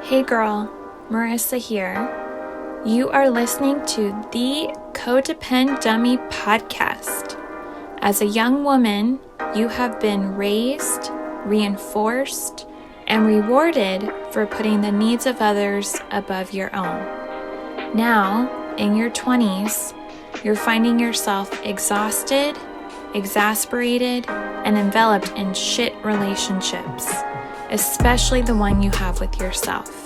Hey girl, Marissa here. You are listening to the Codependent Dummy podcast. As a young woman, you have been raised, reinforced, and rewarded for putting the needs of others above your own. Now, in your 20s, you're finding yourself exhausted, exasperated, and enveloped in shit relationships, especially the one you have with yourself.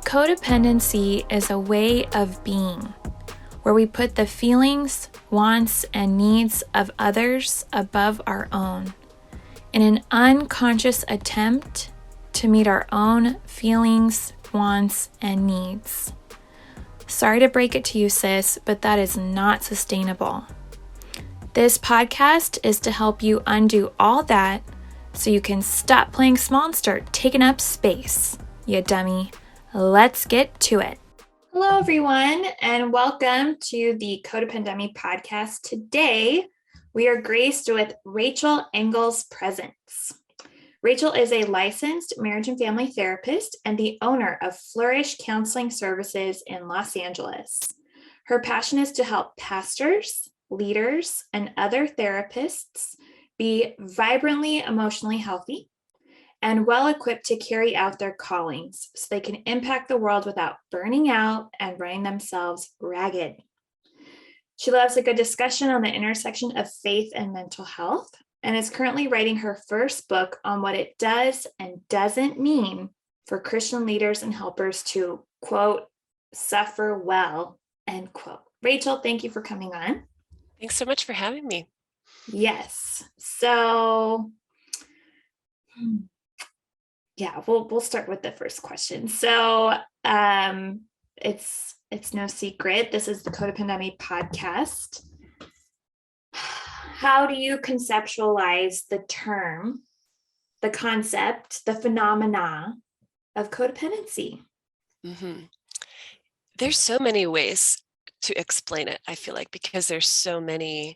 Codependency is a way of being where we put the feelings, wants, and needs of others above our own in an unconscious attempt to meet our own feelings, wants, and needs. Sorry to break it to you, sis, but that is not sustainable. This podcast is to help you undo all that so you can stop playing small and start taking up space, you dummy. Let's get to it. Hello, everyone, and welcome to the Codependent podcast. Today, we are graced with Rachel Engels' presence. Rachel is a licensed marriage and family therapist and the owner of Flourish Counseling Services in Los Angeles. Her passion is to help pastors, leaders, and other therapists be vibrantly emotionally healthy and well-equipped to carry out their callings so they can impact the world without burning out and running themselves ragged. She loves a good discussion on the intersection of faith and mental health and is currently writing her first book on what it does and doesn't mean for Christian leaders and helpers to, quote, suffer well, end quote. Rachel, thank you for coming on. Thanks so much for having me. Yes. So, yeah, we'll start with the first question. So it's no secret. This is the Codependent podcast. How do you conceptualize the term, the concept, the phenomena of codependency? Mm-hmm. There's so many ways to explain it, I feel like, because there's so many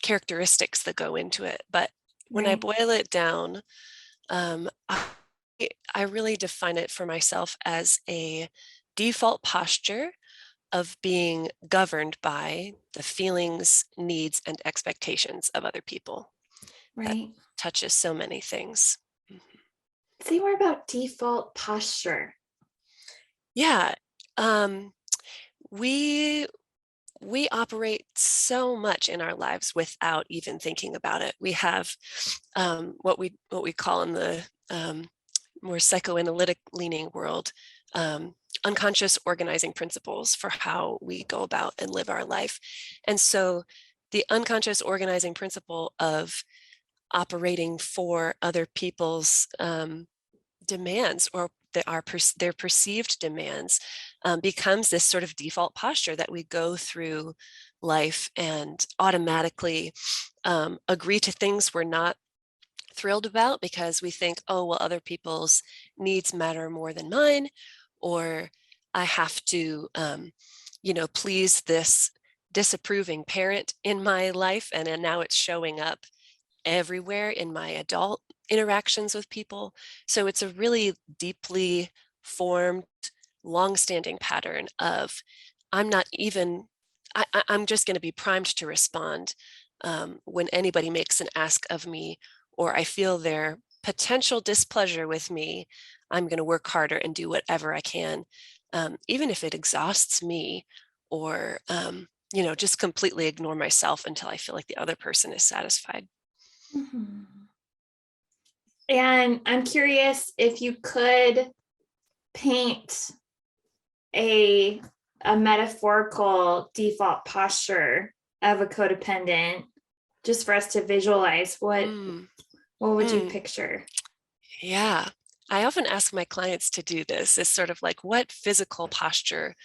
characteristics that go into it. But when I boil it down, I really define it for myself as a default posture of being governed by the feelings, needs, and expectations of other people. Right. That touches so many things. Say more about default posture. Yeah. We operate so much in our lives without even thinking about it. We have what we call in the more psychoanalytic leaning world unconscious organizing principles for how we go about and live our life. And so the unconscious organizing principle of operating for other people's demands or their perceived demands becomes this sort of default posture that we go through life and automatically agree to things we're not thrilled about because we think, oh, well, other people's needs matter more than mine, or I have to, please this disapproving parent in my life, and now it's showing up everywhere in my adult interactions with people. So it's a really deeply formed, long-standing pattern of I'm not even, I'm just going to be primed to respond when anybody makes an ask of me, or I feel their potential displeasure with me. I'm going to work harder and do whatever I can, even if it exhausts me, or just completely ignore myself until I feel like the other person is satisfied. Mm-hmm. And I'm curious if you could paint a metaphorical default posture of a codependent, just for us to visualize what would you picture? Yeah. I often ask my clients to do this. It's sort of like, what physical posture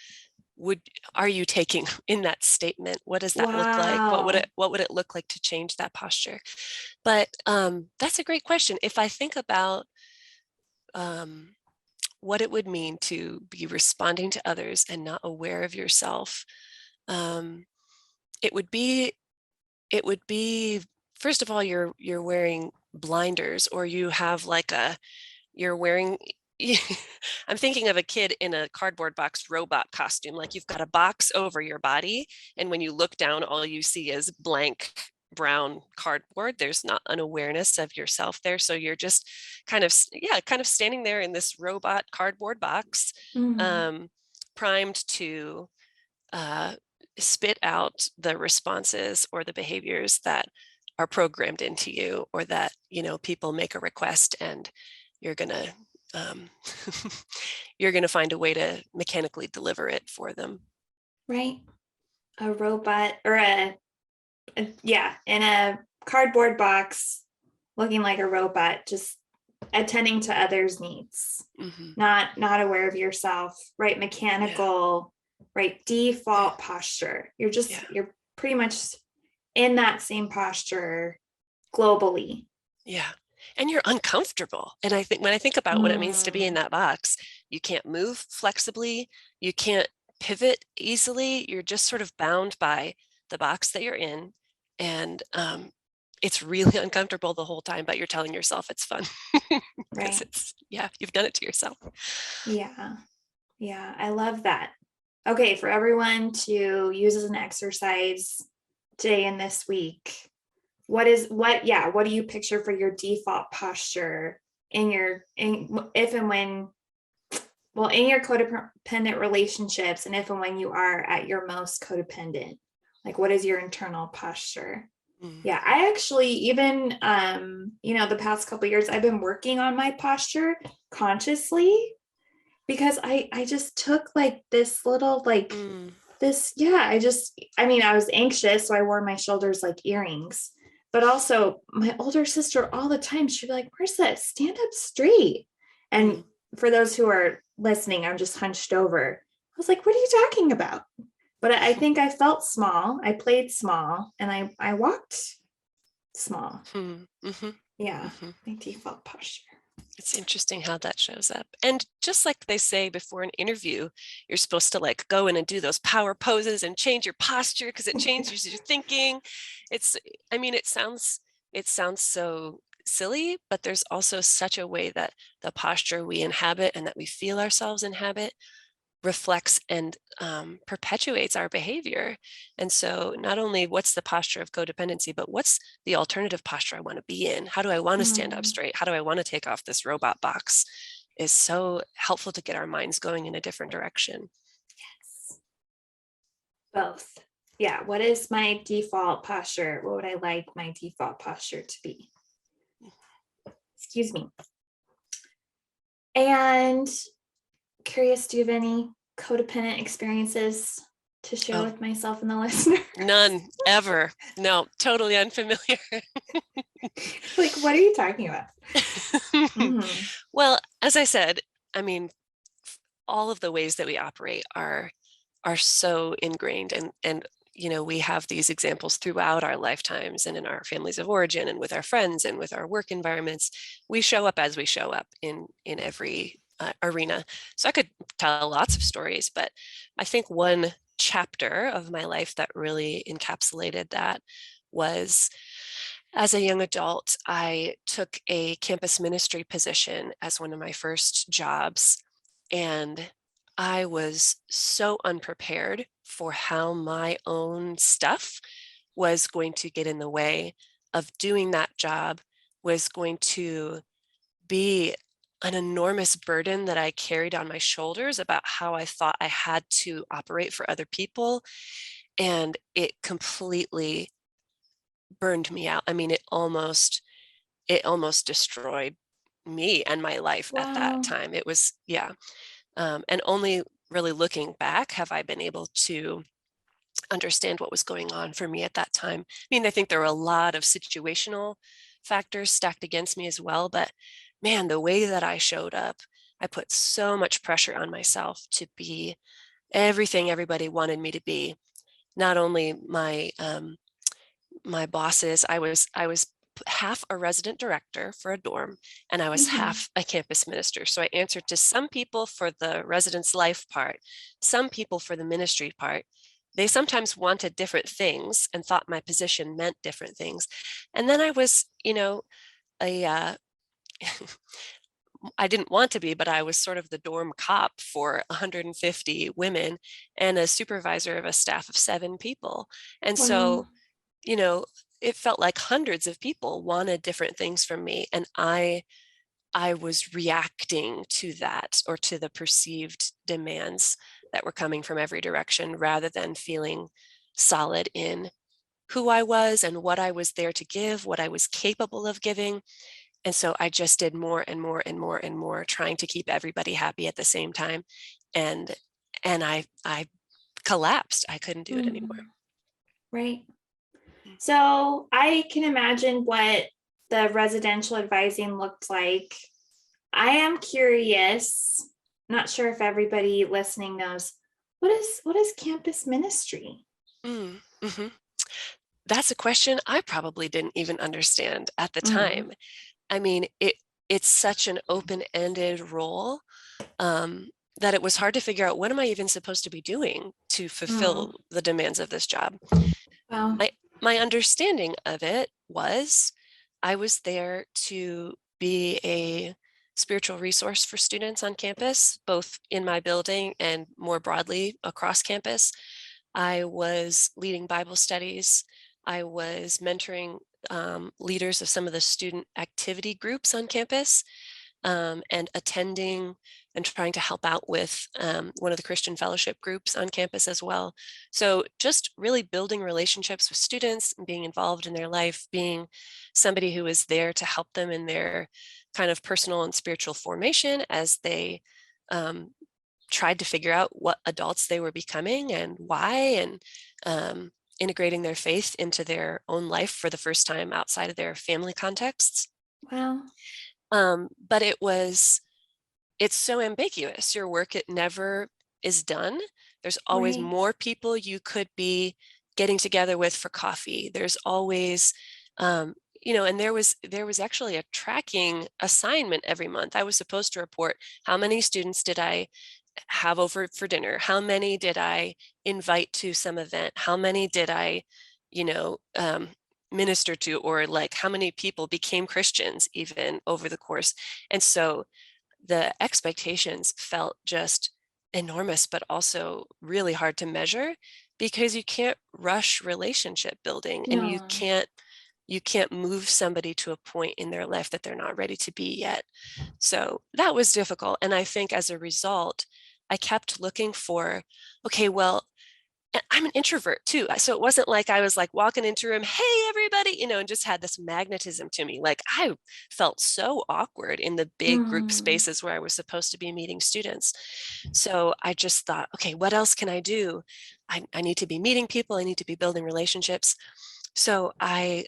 are you taking in that statement? What does that look like? What would it look like to change that posture? But that's a great question. If I think about what it would mean to be responding to others and not aware of yourself, it would be first of all, you're wearing blinders, or you have like you're wearing I'm thinking of a kid in a cardboard box robot costume. Like you've got a box over your body, and when you look down, all you see is blank brown cardboard. There's not an awareness of yourself there. So you're just kind of standing there in this robot cardboard box, Mm, um, primed to uh, spit out the responses or the behaviors that are programmed into you, or that, people make a request and you're gonna um, you're gonna find a way to mechanically deliver it for them. right. A robot or yeah, in a cardboard box looking like a robot, just attending to others' needs, Mm-hmm. not aware of yourself, right? Yeah, Mechanical, right? yeah, Default posture. yeah, You're pretty much in that same posture globally. yeah. And you're uncomfortable. And I think when I think about what it means to be in Mm, that box, you can't move flexibly, you can't pivot easily. You're just sort of bound by the box that you're in. And it's really uncomfortable the whole time, but you're telling yourself it's fun because right. you've done it to yourself. Yeah. Yeah. I love that. Okay. For everyone to use as an exercise today and this week, what do you picture for your default posture if and when, well, in your codependent relationships, and if and when you are at your most codependent? Like, what is your internal posture? Mm, Yeah, I actually, even the past couple of years, I've been working on my posture consciously, because I just took like this little like mm, this, yeah, I was anxious, so I wore my shoulders like earrings. But also my older sister, all the time, she'd be like, Marissa, stand up straight. And mm, for those who are listening, I'm just hunched over. I was like, what are you talking about? But I think I felt small, I played small, and I walked small. mm, mhm, Yeah, mhm. my default posture. It's interesting how that shows up. And just like they say before an interview, you're supposed to like go in and do those power poses and change your posture because it changes your thinking. It's, I mean, it sounds so silly, but there's also such a way that the posture we inhabit and that we feel ourselves inhabit reflects and perpetuates our behavior. And so, not only what's the posture of codependency, but what's the alternative posture I want to be in? How do I want to stand up Mm, straight? How do I want to take off this robot box? Is so helpful to get our minds going in a different direction. both. Yeah, what is my default posture? What would I like my default posture to be? Excuse me. And curious, do you have any codependent experiences to share Oh, with myself and the listeners? none ever. No, totally unfamiliar. Like, what are you talking about? Mm-hmm. Well, as I said, I mean, all of the ways that we operate are so ingrained, and we have these examples throughout our lifetimes and in our families of origin and with our friends and with our work environments. We show up as we show up in every arena. So I could tell lots of stories, but I think one chapter of my life that really encapsulated that was, as a young adult, I took a campus ministry position as one of my first jobs, and I was so unprepared for how my own stuff was going to get in the way of doing that job, was going to be an enormous burden that I carried on my shoulders about how I thought I had to operate for other people. And it completely burned me out. I mean, it almost destroyed me and my life at that Wow. time. It was, yeah. And only really looking back have I been able to understand what was going on for me at that time. I mean, I think there were a lot of situational factors stacked against me as well, but man, the way that I showed up, I put so much pressure on myself to be everything everybody wanted me to be. Not only my bosses, I was half a resident director for a dorm, and I was Mm-hmm. half a campus minister. So I answered to some people for the residence life part, some people for the ministry part. They sometimes wanted different things and thought my position meant different things. And then I was, a I didn't want to be, but I was sort of the dorm cop for 150 women and a supervisor of a staff of 7 people. And Wow. so, you know, it felt like hundreds of people wanted different things from me. And I was reacting to that, or to the perceived demands that were coming from every direction, rather than feeling solid in who I was and what I was there to give, what I was capable of giving. And so I just did more and more and more and more, trying to keep everybody happy at the same time. And I collapsed. I couldn't do it anymore. Mm, right. So I can imagine what the residential advising looked like. I am curious, not sure if everybody listening knows, what is campus ministry? Mm-hmm. That's a question I probably didn't even understand at the Mm, time. I mean, it's such an open-ended role, that it was hard to figure out, what am I even supposed to be doing to mm. fulfill the demands of this job. Well, My understanding of it was, I was there to be a spiritual resource for students on campus, both in my building and more broadly across campus. I was leading Bible studies. I was mentoring leaders of some of the student activity groups on campus, and attending and trying to help out with one of the Christian fellowship groups on campus as well. So just really building relationships with students and being involved in their life, being somebody who is there to help them in their kind of personal and spiritual formation as they um, tried to figure out what adults they were becoming and why, and integrating their faith into their own life for the first time outside of their family contexts. well, But it's so ambiguous. Your work, it never is done. There's always right. more people you could be getting together with for coffee. There's always, and there was actually a tracking assignment every month. I was supposed to report, how many students did I have over for dinner? How many did I invite to some event? How many did I, you know, um, minister to, or like how many people became Christians even over the course? And so the expectations felt just enormous, but also really hard to measure, because you can't rush relationship building, and you No. can't move somebody to a point in their life that they're not ready to be yet. So that was difficult. And I think as a result, I kept looking for, okay, well, and I'm an introvert too. So it wasn't like I was like walking into a room, hey, everybody, and just had this magnetism to me. Like, I felt so awkward in the big group Mm, spaces where I was supposed to be meeting students. So I just thought, okay, what else can I do? I need to be meeting people. I need to be building relationships. So I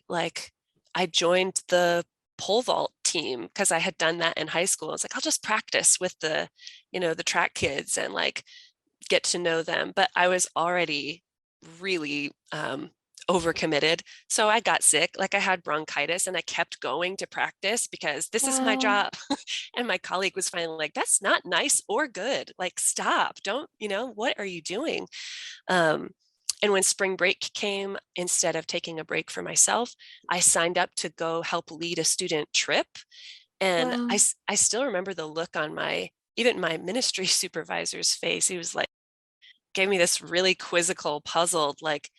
joined the pole vault team, because I had done that in high school. I was like, I'll just practice with the track kids and like get to know them. But I was already really overcommitted. So I got sick, like I had bronchitis, and I kept going to practice because this is my well, job. And my colleague was finally like, that's not nice or good. Like, stop, don't, what are you doing? Um, and when spring break came, instead of taking a break for myself, I signed up to go help lead a student trip. And well, I still remember the look on even my ministry supervisor's face. He was like, gave me this really quizzical, puzzled, like,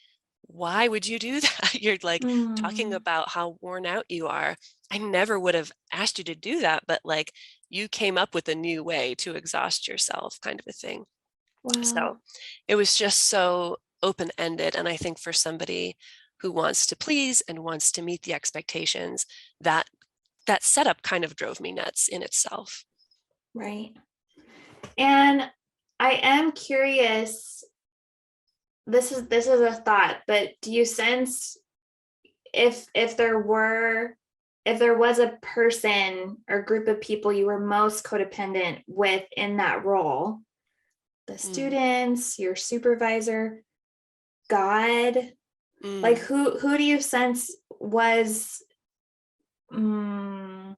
why would you do that? You're like talking mm, about how worn out you are. I never would have asked you to do that, but like, you came up with a new way to exhaust yourself, kind of a thing. So well, it was just so open-ended. And I think for somebody who wants to please and wants to meet the expectations, that that setup kind of drove me nuts in itself. right. And I am curious, this is a thought, but do you sense if there was a person or group of people you were most codependent with in that role, the Mm, students, your supervisor, God, like mm, who do you sense mm,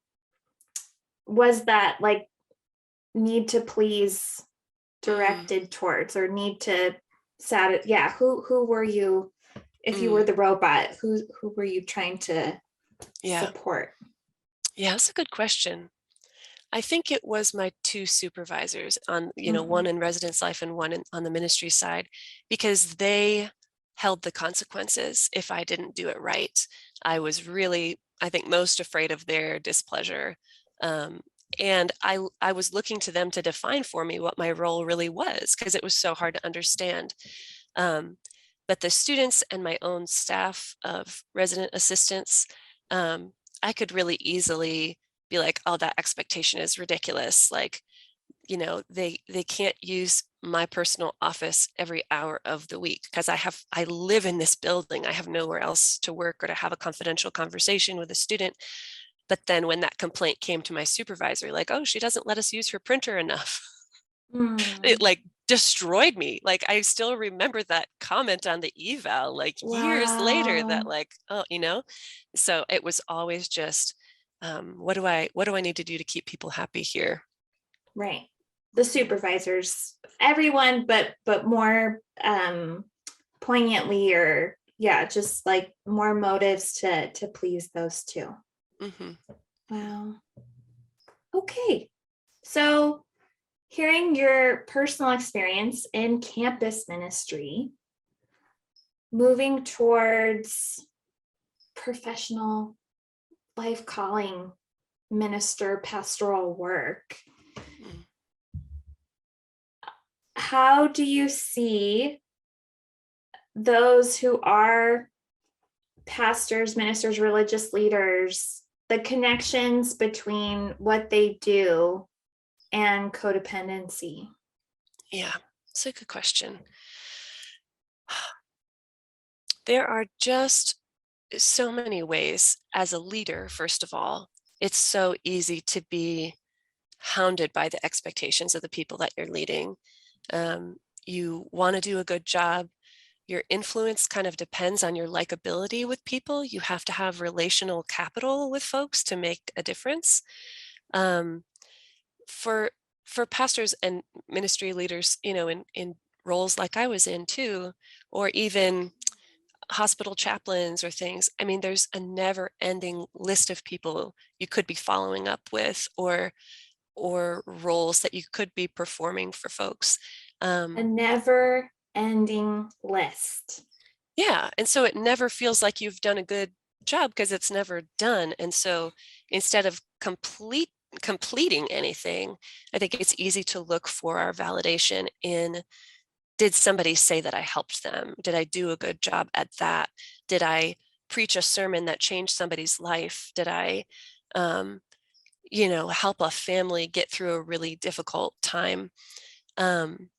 was that like need to please mm, directed towards, or need to yeah, who were you, if you were mm. the robot, who were you trying to Yeah. support? Yeah, that's a good question. I think it was my two supervisors on, one Mm. in residence life and one on the ministry side, because they held the consequences if I didn't do it right. I was really, I think, most afraid of their displeasure. Um, and I was looking to them to define for me what my role really was, because it was so hard to understand. Um, but the students and my own staff of resident assistants, I could really easily be like, oh, that expectation is ridiculous. Like, they can't use my personal office every hour of the week because I live in this building. I have nowhere else to work or to have a confidential conversation with a student. But then when that complaint came to my supervisor, like, oh, she doesn't let us use her printer enough, it Mm. like destroyed me. Like, I still remember that comment on the eval, like years later, that Wow. like, oh, so it was always just, what do I need to do to keep people happy here? Right. The supervisors, everyone, but more poignantly, or yeah, just like more motives to please those two. Hmm. Wow. Okay. So hearing your personal experience in campus ministry, moving towards professional life calling, minister pastoral work, how do you see those who are pastors, ministers, religious leaders, the connections between what they do and codependency? Yeah, it's a good question. There are just so many ways as a leader, first of all. It's so easy to be hounded by the expectations of the people that you're leading. You want to do a good job. Your influence kind of depends on your likability with people. You have to have relational capital with folks to make a difference. Um, for for pastors and ministry leaders, in roles like I was in too, or even hospital chaplains or things. I mean, there's a never ending list of people you could be following up with, or roles that you could be performing for folks. A Um, never ending list. yeah, and so it never feels like you've done a good job because it's never done. And so instead of completing anything, I think it's easy to look for our validation in, did somebody say that I helped them? Did I do a good job at that? Did I preach a sermon that changed somebody's life? Did I, um, help a family get through a really difficult time? Um,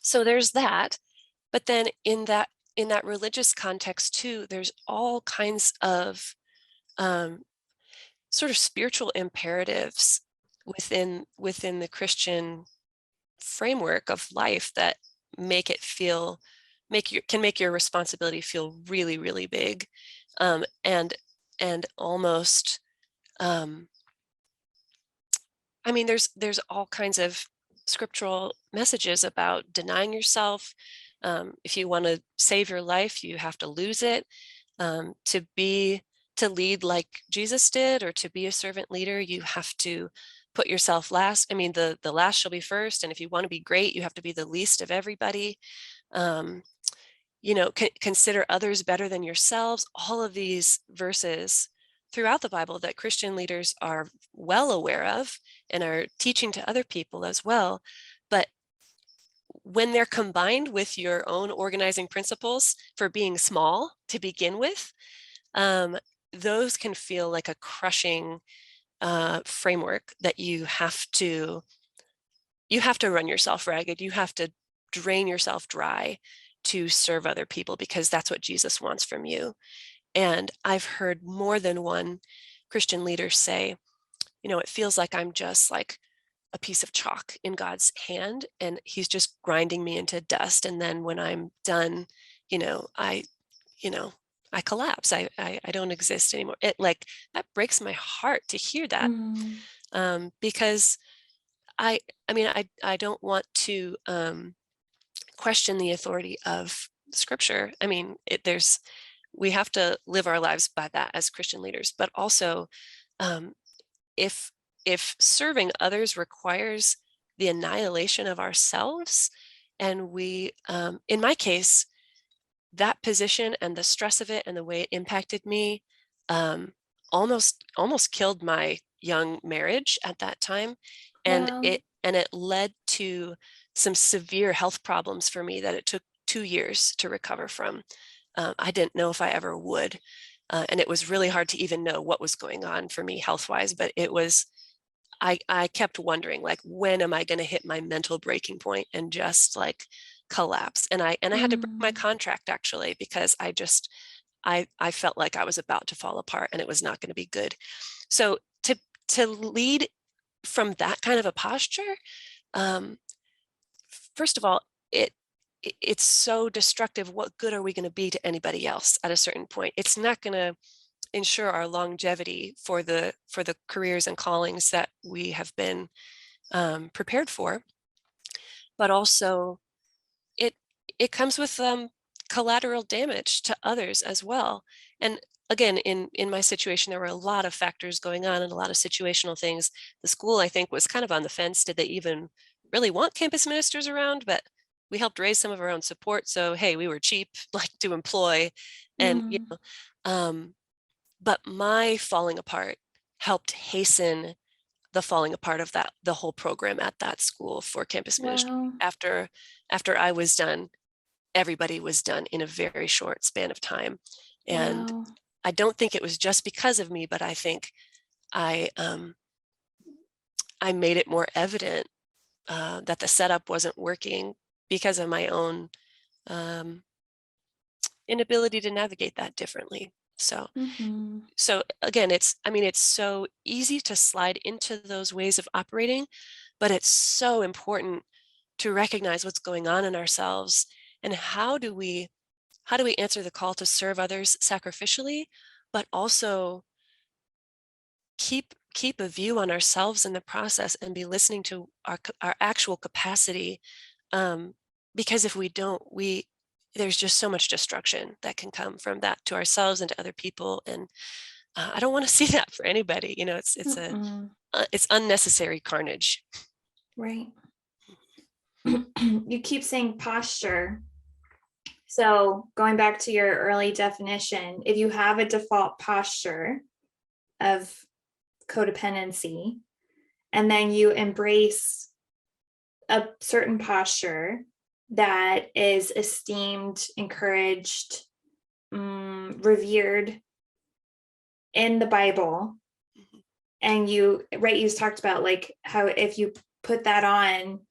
so there's that. But then in that religious context too, there's all kinds of um, sort of spiritual imperatives within the Christian framework of life that make it feel make your responsibility feel really, really big, and almost, um, I mean, there's all kinds of scriptural messages about denying yourself. If you want to save your life, you have to lose it. To lead like Jesus did, or to be a servant leader, you have to put yourself last. I mean, the last shall be first, and if you want to be great, you have to be the least of everybody. Um, consider others better than yourselves. All of these verses throughout the Bible that Christian leaders are well aware of and are teaching to other people as well. But when they're combined with your own organizing principles for being small to begin with, um, those can feel like a crushing framework that you have to run yourself ragged. You have to drain yourself dry to serve other people, because that's what Jesus wants from you. And I've heard more than one Christian leader say, it feels like I'm just like a piece of chalk in God's hand, and he's just grinding me into dust. And then when I'm done, you know, I, you know, I collapse. I don't exist anymore. It like that breaks my heart to hear that, Mm. because I I mean I don't want to question the authority of Scripture. I mean, we have to live our lives by that as Christian leaders, but also, um, if if serving others requires the annihilation of ourselves, and we, in my case, that position and the stress of it and the way it impacted me, almost killed my young marriage at that time, and Well, it led to some severe health problems for me that it took 2 years to recover from. I didn't know if I ever would, and it was really hard to even know what was going on for me health-wise. But it was, I kept wondering, like, when am I going to hit my mental breaking point and just like collapse? And I had to break my mm, contract, actually, because I felt like I was about to fall apart and it was not going to be good. So to lead from that kind of a posture, um, first of all, it's so destructive. What good are we going to be to anybody else at a certain point? It's not going to ensure our longevity for the careers and callings that we have been prepared for. But also, it it comes with collateral damage to others as well. And again, in my situation, there were a lot of factors going on and a lot of situational things. The school, I think, was kind of on the fence. Did they even really want campus ministers around? But we helped raise some of our own support, so hey, we were cheap, like, to employ. And mm, um, but my falling apart helped hasten the falling apart of the whole program at that school for campus ministry. well, After I was done, everybody was done in a very short span of time. And well, I don't think it was just because of me, but I think I I made it more evident that the setup wasn't working because of my own um, inability to navigate that differently. So mm-hmm. so again, it's so easy to slide into those ways of operating, but it's so important to recognize what's going on in ourselves, and how do we answer the call to serve others sacrificially, but also keep a view on ourselves in the process and be listening to our actual capacity. um, because if we don't, we there's just so much destruction that can come from that to ourselves and to other people. And I don't want to see that for anybody. Mm-mm. It's unnecessary carnage. Right. You keep saying posture. So, going back to your early definition, if you have a default posture of codependency, and then you embrace a certain posture that is esteemed, encouraged, revered in the Bible, Mhm, and you talked about like how if you put that on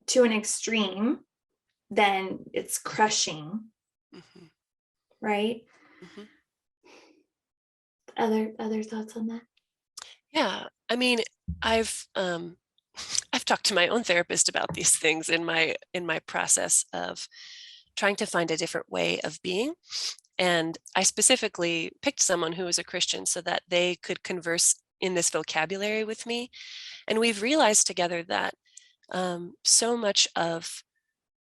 to an extreme, then it's crushing, mhm, right? mhm. Other thoughts on that? Yeah, I mean, I've I've talked to my own therapist about these things in my process of trying to find a different way of being. And I specifically picked someone who was a Christian so that they could converse in this vocabulary with me. And we've realized together that so much of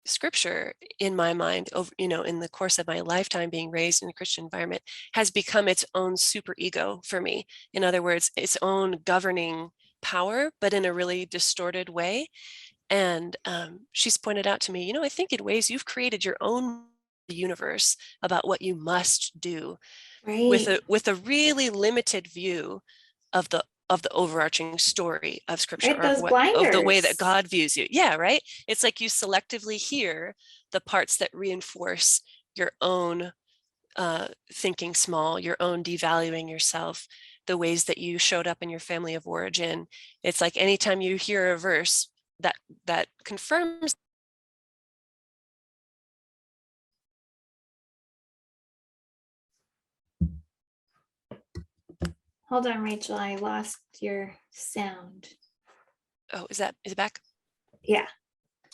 scripture, in my mind, over in the course of my lifetime being raised in a Christian environment, has become its own super ego for me. In other words, its own governing power, but in a really distorted way. And she's pointed out to me, I think in ways you've created your own universe about what you must do, with Right. a really limited view of the overarching story of scripture, Right. or of Those what of the way that blinders. God views you. Yeah, right. It's like you selectively hear the parts that reinforce your own thinking small, your own devaluing yourself, the ways that you showed up in your family of origin. It's like anytime you hear a verse that confirms. Hold on, Rachel. I lost your sound. Oh, is it back? Yeah.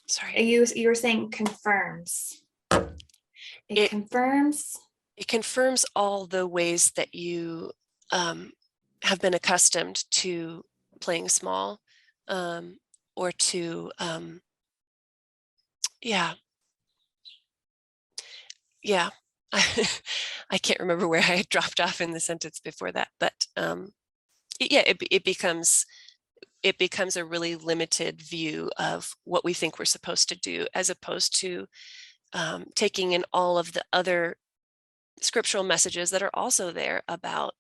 Sorry. You were saying confirms. It It confirms. it confirms all the ways that you um, have been accustomed to playing small, um, or to yeah, yeah. I can't remember where I dropped off in the sentence before that, but yeah, it becomes it becomes a really limited view of what we think we're supposed to do, as opposed to taking in all of the other scriptural messages that are also there about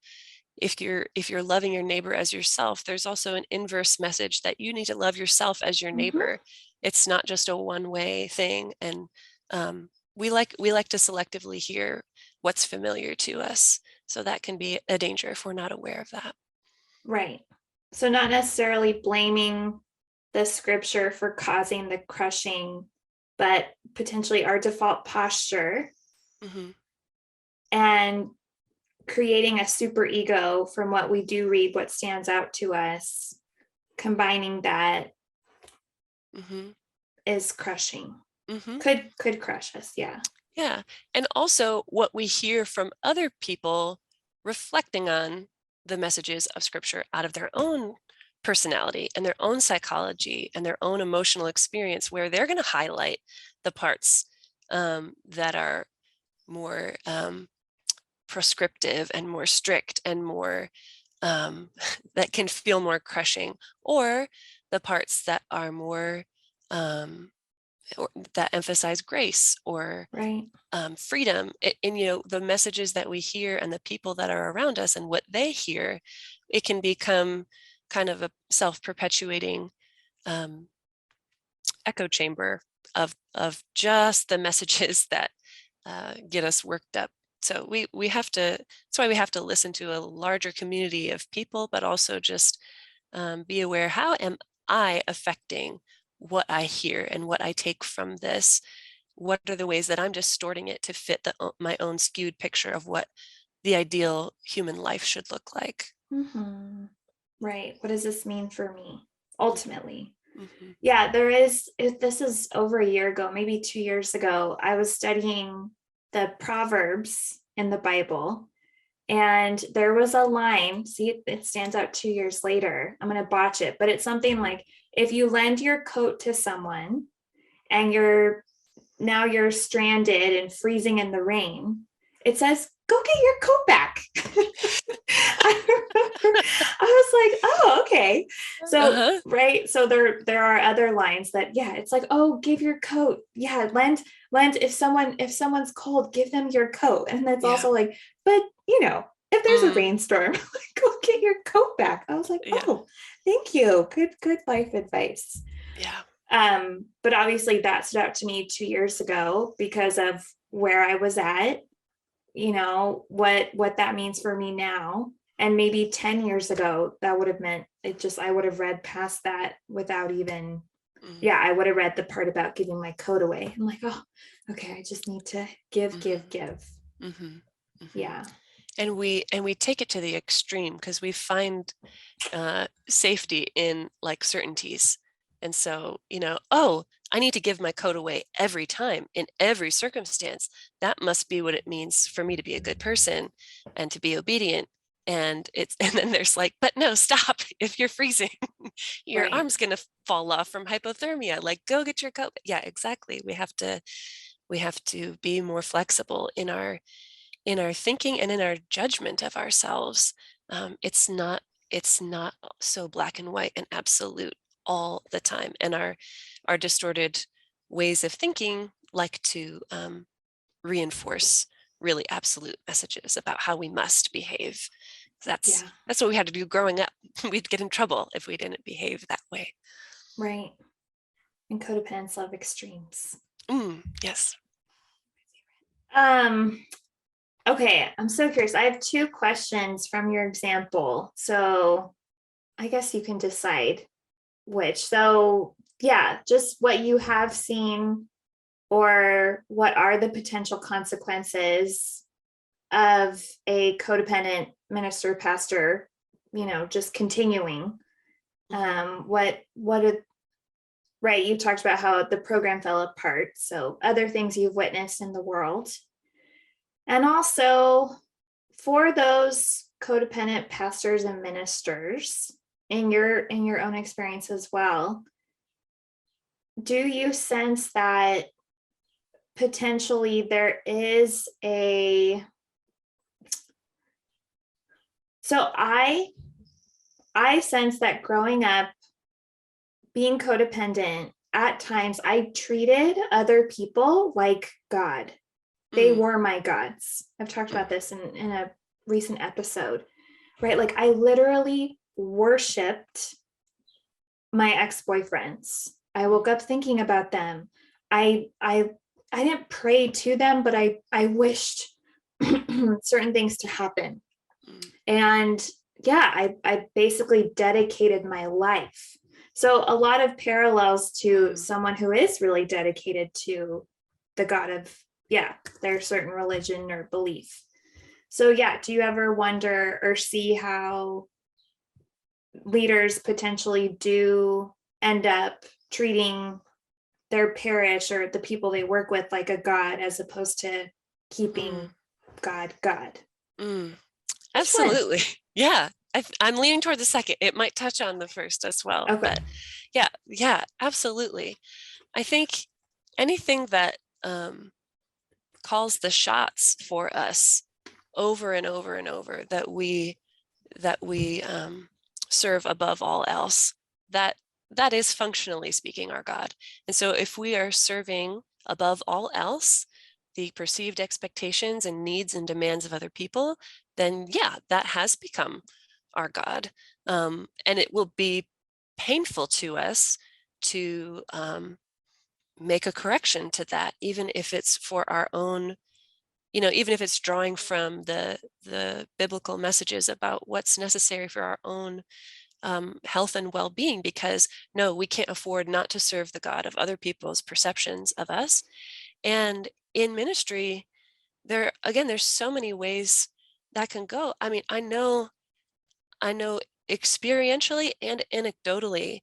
if you're loving your neighbor as yourself, there's also an inverse message that you need to love yourself as your neighbor. It's not just a one-way thing. And we like to selectively hear what's familiar to us. So that can be a danger if we're not aware of that. Right. So not necessarily blaming the scripture for causing the crushing, but potentially our default posture, and creating a super ego from what we do read, what stands out to us, combining that is crushing. Could crush us. Yeah. Yeah. And also what we hear from other people reflecting on the messages of scripture out of their own personality and their own psychology and their own emotional experience, where they're going to highlight the parts that are more prescriptive and more strict and more that can feel more crushing, or the parts that are more or that emphasize grace or right. Freedom. And the messages that we hear and the people that are around us and what they hear, it can become kind of a self-perpetuating echo chamber of just the messages that get us worked up. So we have to, that's why we have to listen to a larger community of people, but also just be aware, how am I affecting what I hear and what I take from this? What are the ways that I'm distorting it to fit my own skewed picture of what the ideal human life should look like? Right. What does this mean for me ultimately? Yeah, this is over a year ago, maybe 2 years ago, I was studying the Proverbs in the Bible, and there was a line, see, it stands out 2 years later. I'm going to botch it, but it's something like, if you lend your coat to someone and now you're stranded and freezing in the rain, it says, go get your coat back. I was like, oh, okay. So, right. So there are other lines that, yeah, it's like, oh, give your coat. Yeah. Lend, if someone's cold, give them your coat. And that's also like, but if there's a rainstorm, go get your coat back. I was like, oh, thank you. Good life advice. Yeah. But obviously that stood out to me 2 years ago because of where I was at, what that means for me now. And maybe 10 years ago, that would have meant I would have read past that without even, I would have read the part about giving my coat away. I'm like, oh, okay, I just need to give. Yeah. And we take it to the extreme because we find safety in like certainties. And so, oh, I need to give my coat away every time in every circumstance. That must be what it means for me to be a good person and to be obedient. And then there's like, but no, stop. If you're freezing, your arm's going to fall off from hypothermia. Like, go get your coat. Yeah, exactly. We have to be more flexible in our thinking and in our judgment of ourselves. It's not so black and white and absolute all the time. And our distorted ways of thinking like to reinforce really absolute messages about how we must behave. That's what we had to do growing up. We'd get in trouble if we didn't behave that way. Right. And codependents love extremes. Yes. Okay, I'm so curious. I have 2 questions from your example. So I guess you can decide which. So yeah, just what you have seen, or what are the potential consequences of a codependent minister, pastor, just continuing. Right, you talked about how the program fell apart. So other things you've witnessed in the world. And also for those codependent pastors and ministers in your own experience as well, do you sense that potentially there is so I sense that growing up being codependent, at times I treated other people like God. They Mm, were my gods. I've talked about this in a recent episode, right? Like I literally worshiped my ex-boyfriends. I woke up thinking about them. I didn't pray to them, but I wished certain things to happen. mm, And yeah, I basically dedicated my life. So a lot of parallels to mm. someone who is really dedicated to the God of, yeah, their certain religion or belief. So yeah, do you ever wonder or see how leaders potentially do end up treating their parish or the people they work with like a god as opposed to keeping Mm, God? mm. Which one? Absolutely. Yeah. I'm leaning toward the second. It might touch on the first as well, Okay. but yeah, yeah, absolutely. I think anything that calls the shots for us over and over and over, that we serve above all else, that that is functionally speaking our God. And so if we are serving above all else the perceived expectations and needs and demands of other people, then yeah, that has become our God. And it will be painful to us to make a correction to that, even if it's for our own, even if it's drawing from the biblical messages about what's necessary for our own health and well-being, because no, we can't afford not to serve the God of other people's perceptions of us. And in ministry, there's so many ways that can go. I mean, I know experientially and anecdotally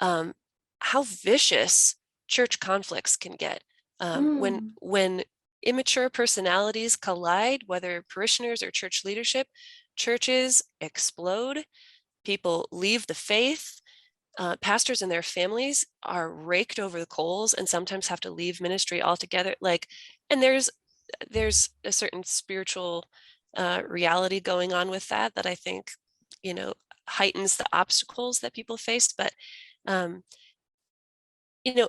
um, how vicious church conflicts can get Mm, when immature personalities collide, whether parishioners or church leadership. Churches explode. People leave the faith. Pastors and their families are raked over the coals and sometimes have to leave ministry altogether. And there's a certain spiritual reality going on with that I think, you know, heightens the obstacles that people face. But um,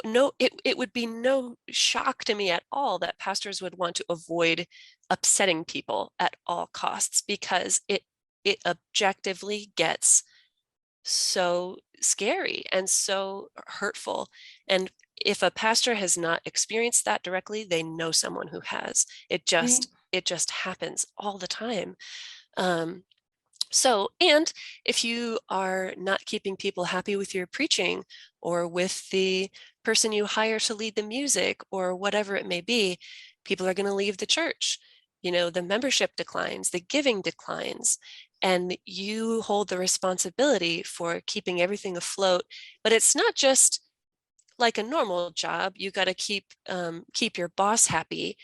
no, it would be no shock to me at all that pastors would want to avoid upsetting people at all costs, because it objectively gets so scary and so hurtful. And if a pastor has not experienced that directly, they know someone who has. It right. just it just happens all the time. Um, and if you are not keeping people happy with your preaching or with the person you hire to lead the music or whatever it may be, people are going to leave the church. The membership declines, the giving declines, and you hold the responsibility for keeping everything afloat. But it's not just like a normal job. You got to keep your boss happy.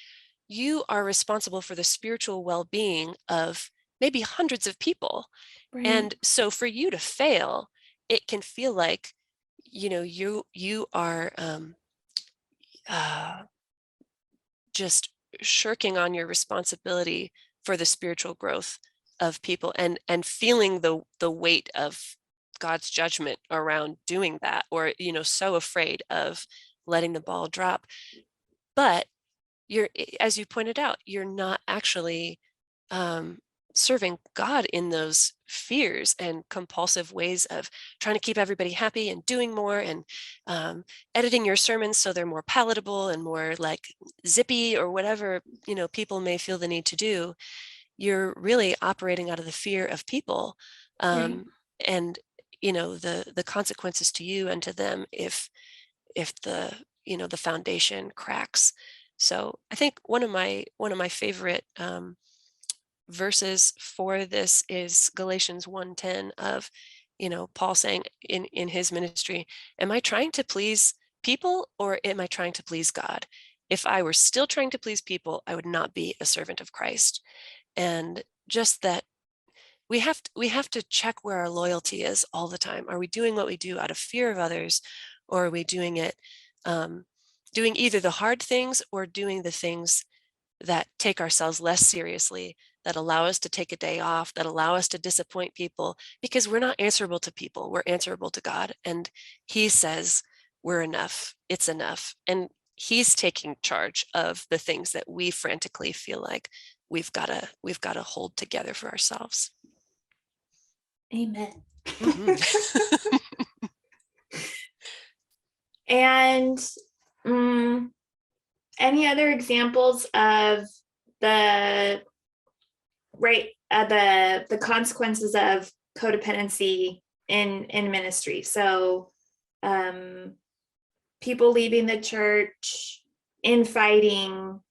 You are responsible for the spiritual well-being of maybe hundreds of people. Right. And so for you to fail, it can feel like, you are uh, just shirking on your responsibility for the spiritual growth of people, and feeling the weight of God's judgment around doing that, or so afraid of letting the ball drop. But as you pointed out, you're not actually um, serving God in those fears and compulsive ways of trying to keep everybody happy and doing more, and editing your sermons so they're more palatable and more like zippy or whatever people may feel the need to do. You're really operating out of the fear of people, Right. um, and the consequences to you and to them if the foundation cracks. So I think one of my favorite verses for this is Galatians 1:10, of Paul saying in his ministry, am I trying to please people, or am I trying to please God? If I were still trying to please people, I would not be a servant of Christ. And just that we have to check where our loyalty is all the time. Are we doing what we do out of fear of others, or are we doing it um, doing either the hard things or doing the things that take ourselves less seriously, that allow us to take a day off, that allow us to disappoint people, because we're not answerable to people. We're answerable to God. And he says, we're enough. It's enough. And he's taking charge of the things that we frantically feel like we've got to hold together for ourselves. Amen. Mm-hmm. And any other examples of the the consequences of codependency in ministry? So people leaving the church, infighting,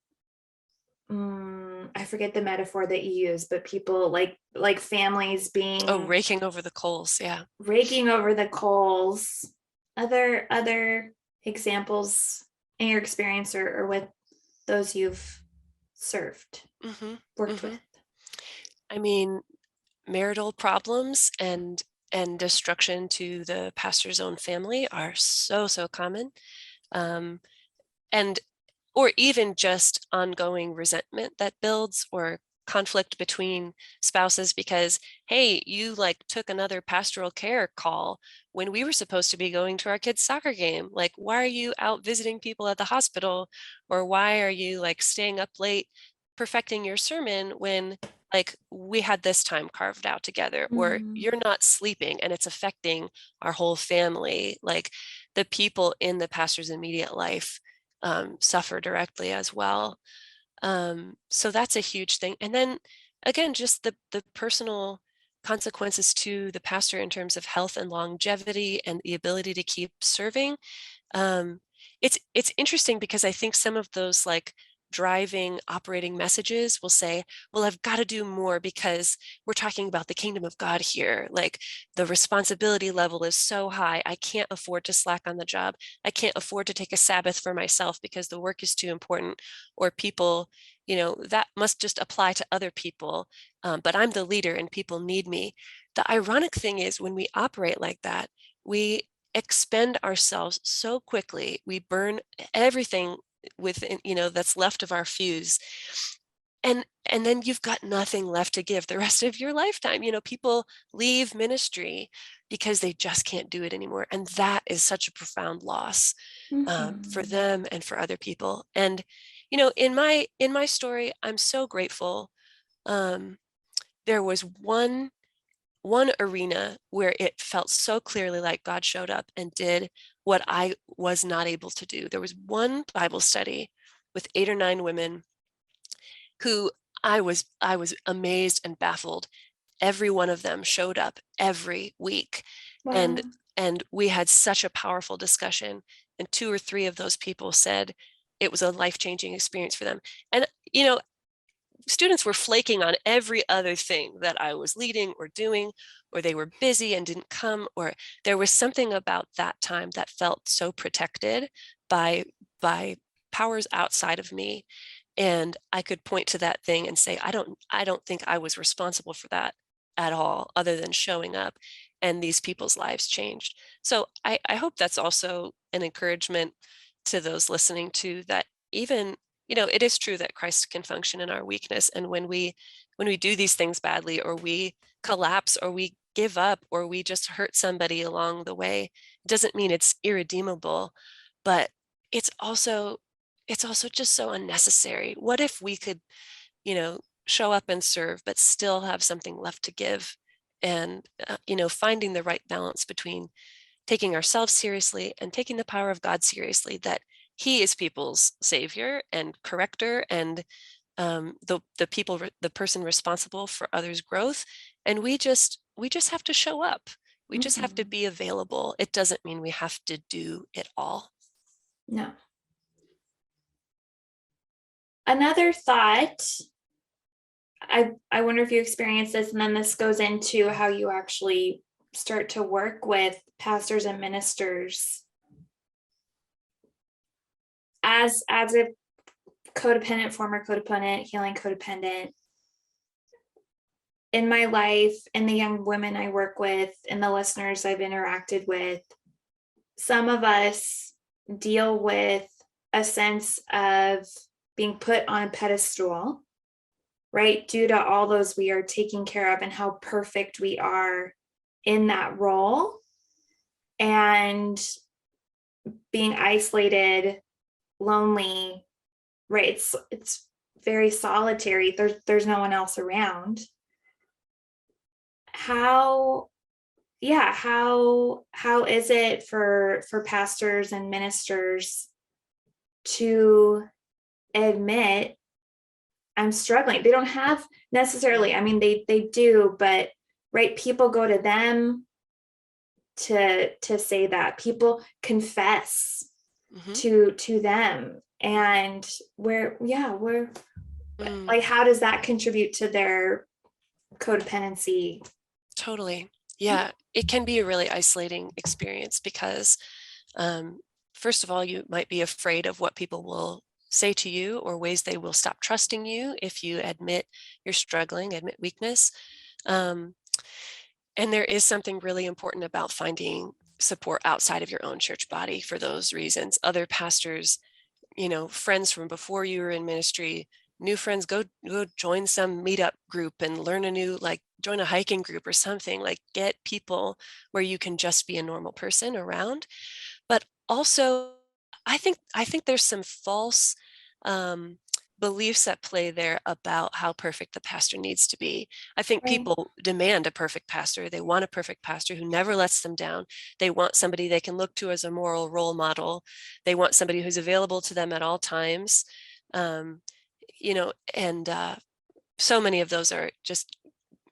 I forget the metaphor that you use, but people like families being Raking over the coals. Yeah. raking over the coals. Other examples in your experience or with those you've served, worked with? I mean, marital problems and destruction to the pastor's own family are so common. And or even just ongoing resentment that builds, or conflict between spouses because, hey, you like took another pastoral care call when we were supposed to be going to our kids' soccer game. Like, why are you out visiting people at the hospital? Or why are you like staying up late perfecting your sermon when like we had this time carved out together? Or you're not sleeping and it's affecting our whole family. Like, the people in the pastor's immediate life suffer directly as well. So that's a huge thing. And then again, just the personal consequences to the pastor in terms of health and longevity and the ability to keep serving. um, it's interesting because I think some of those like driving operating messages will say, well, I've got to do more because we're talking about the kingdom of God here. Like, the responsibility level is so high, I can't afford to slack on the job. I can't afford to take a Sabbath for myself because the work is too important. Or people, that must just apply to other people, but I'm the leader and people need me. The ironic thing is, when we operate like that, we expend ourselves so quickly. We burn everything within, that's left of our fuse. And then you've got nothing left to give the rest of your lifetime. People leave ministry because they just can't do it anymore. And that is such a profound loss for them and for other people. And, in my story, I'm so grateful. There was one arena where it felt so clearly like God showed up and did what I was not able to do. There was one Bible study with 8 or 9 women who I was amazed and baffled. Every one of them showed up every week. Wow. And we had such a powerful discussion, and 2 or 3 of those people said it was a life-changing experience for them. And students were flaking on every other thing that I was leading or doing, or they were busy and didn't come, or there was something about that time that felt so protected by powers outside of me. And I could point to that thing and say, I don't think I was responsible for that at all, other than showing up, and these people's lives changed. So I hope that's also an encouragement to those listening to that. Even, it is true that Christ can function in our weakness. And when we do these things badly, or we collapse, or we give up, or we just hurt somebody along the way, it doesn't mean it's irredeemable, but it's also just so unnecessary. What if we could, show up and serve, but still have something left to give? And, finding the right balance between taking ourselves seriously and taking the power of God seriously, that he is people's savior and corrector, and the person responsible for others' growth. And we just have to show up. We just have to be available. It doesn't mean we have to do it all. No. Another thought, I wonder if you experienced this, and then this goes into how you actually start to work with pastors and ministers as a codependent, former codependent, healing codependent. In my life, and the young women I work with, and the listeners I've interacted with, some of us deal with a sense of being put on a pedestal right? Due to all those we are taking care of and how perfect we are in that role, and being isolated, lonely, right? It's very solitary. There's no one else around. How yeah, how is it for pastors and ministers to admit I'm struggling? They don't have necessarily, I mean, they do, but right, people go to them to say that. People confess Mm-hmm. to them. And we're Mm, like, how does that contribute to their codependency? totally. Yeah, it can be a really isolating experience because, um, first of all, you might be afraid of what people will say to you or ways they will stop trusting you if you admit you're struggling, admit weakness. Um, and there is something really important about finding support outside of your own church body for those reasons. Other pastors, friends from before you were in ministry, new friends, go join some meetup group and learn join a hiking group or something. Like, get people where you can just be a normal person around. But also, I think there's some false um, beliefs at play there about how perfect the pastor needs to be. I think Right. people demand a perfect pastor. They want a perfect pastor who never lets them down. They want somebody they can look to as a moral role model. They want somebody who's available to them at all times. Um, and so many of those are just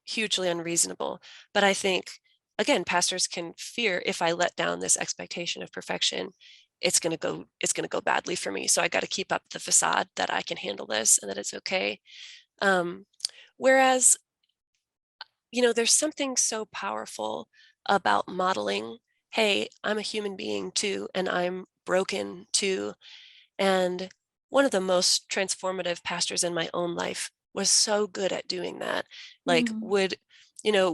hugely unreasonable. But I think, again, pastors can fear, if I let down this expectation of perfection, it's going to go badly for me. So I got to keep up the facade that I can handle this and that it's okay. Um, whereas, there's something so powerful about modeling, hey, I'm a human being too, and I'm broken too. And one of the most transformative pastors in my own life was so good at doing that. Like, Mm-hmm.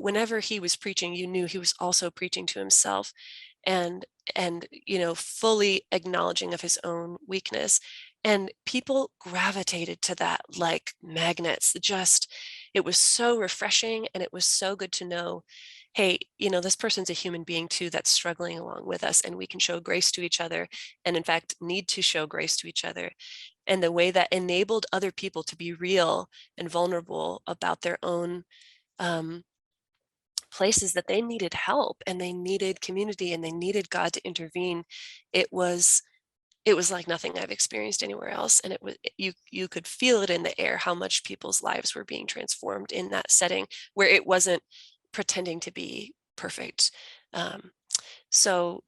whenever he was preaching, you knew he was also preaching to himself, and fully acknowledging of his own weakness. And people gravitated to that like magnets. It was so refreshing, and it was so good to know, hey, this person's a human being too that's struggling along with us, and we can show grace to each other, and in fact need to show grace to each other. And the way that enabled other people to be real and vulnerable about their own um, places that they needed help, and they needed community, and they needed God to intervene. It was like nothing I've experienced anywhere else. And it was, you could feel it in the air, how much people's lives were being transformed in that setting where it wasn't pretending to be perfect. Um, so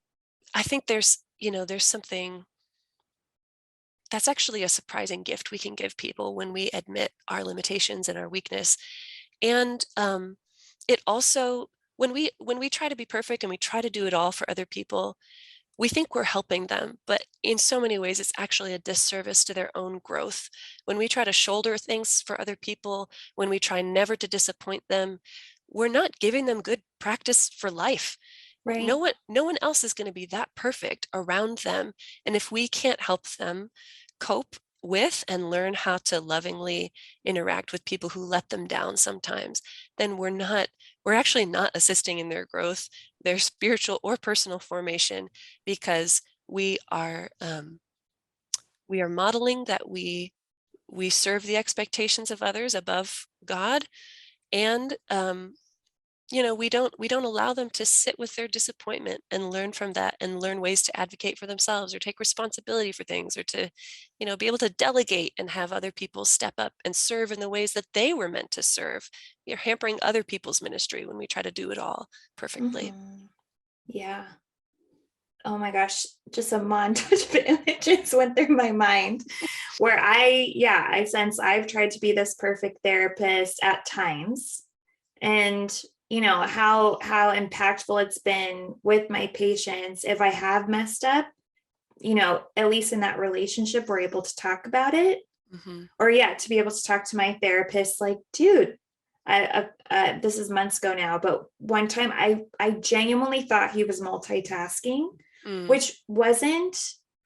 I think there's something that's actually a surprising gift we can give people when we admit our limitations and our weakness. And it also, when we try to be perfect and we try to do it all for other people, we think we're helping them, but in so many ways, it's actually a disservice to their own growth. When we try to shoulder things for other people, when we try never to disappoint them, we're not giving them good practice for life. No Right. one, no one else is going to be that perfect around them. And if we can't help them cope with and learn how to lovingly interact with people who let them down sometimes, then we're actually not assisting in their growth, their spiritual or personal formation, because we are modeling that we serve the expectations of others above God. And we don't allow them to sit with their disappointment and learn from that, and learn ways to advocate for themselves or take responsibility for things, or to be able to delegate and have other people step up and serve in the ways that they were meant to serve. You're hampering other people's ministry when we try to do it all perfectly. Mm-hmm. Yeah. Oh my gosh, just a montage of images went through my mind where I sense I've tried to be this perfect therapist at times. And how impactful it's been with my patients. If I have messed up, at least in that relationship, we're able to talk about it. Hmm. Or yeah, to be able to talk to my therapist, like, dude, this is months ago now, but one time I genuinely thought he was multitasking, Mm, which wasn't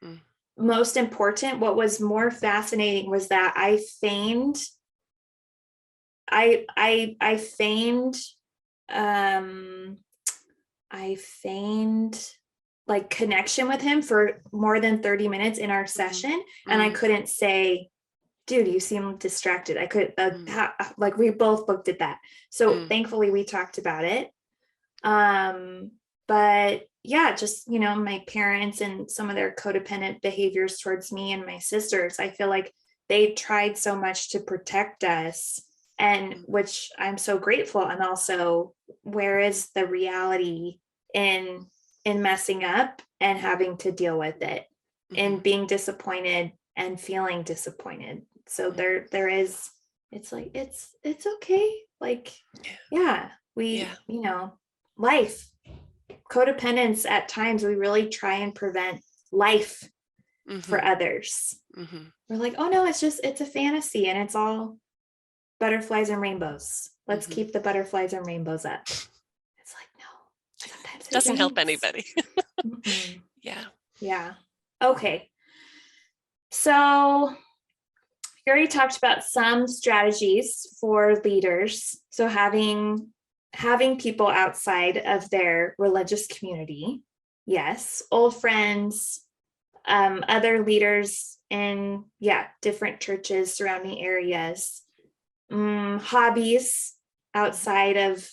mm, most important. What was more fascinating was that I feigned I feigned um I feigned like connection with him for more than 30 minutes in our session, and I Mm, couldn't say, dude, you seem distracted. I could mm, like we both looked at that. So mm, thankfully we talked about it. But yeah, just my parents and some of their codependent behaviors towards me and my sisters, I feel like they tried so much to protect us, and mm, which I'm so grateful. And also, where is the reality in messing up and having to deal with it and mhm, being disappointed and feeling disappointed? So mm. there is, it's like it's okay. Like, Yeah, yeah, yeah. life, codependence, at times we really try and prevent life for Mhm, others. mhm, We're like, oh no, it's a fantasy and it's all butterflies and rainbows. Let's mhm. keep the butterflies and rainbows up. It's like, no, sometimes it Doesn't help rains. anybody. Mm-mm. Yeah. Yeah. Okay. So we already talked about some strategies for leaders. So having people outside of their religious community. Yes. Old friends, other leaders in, yeah, different churches, surrounding areas, hobbies Mhm, outside of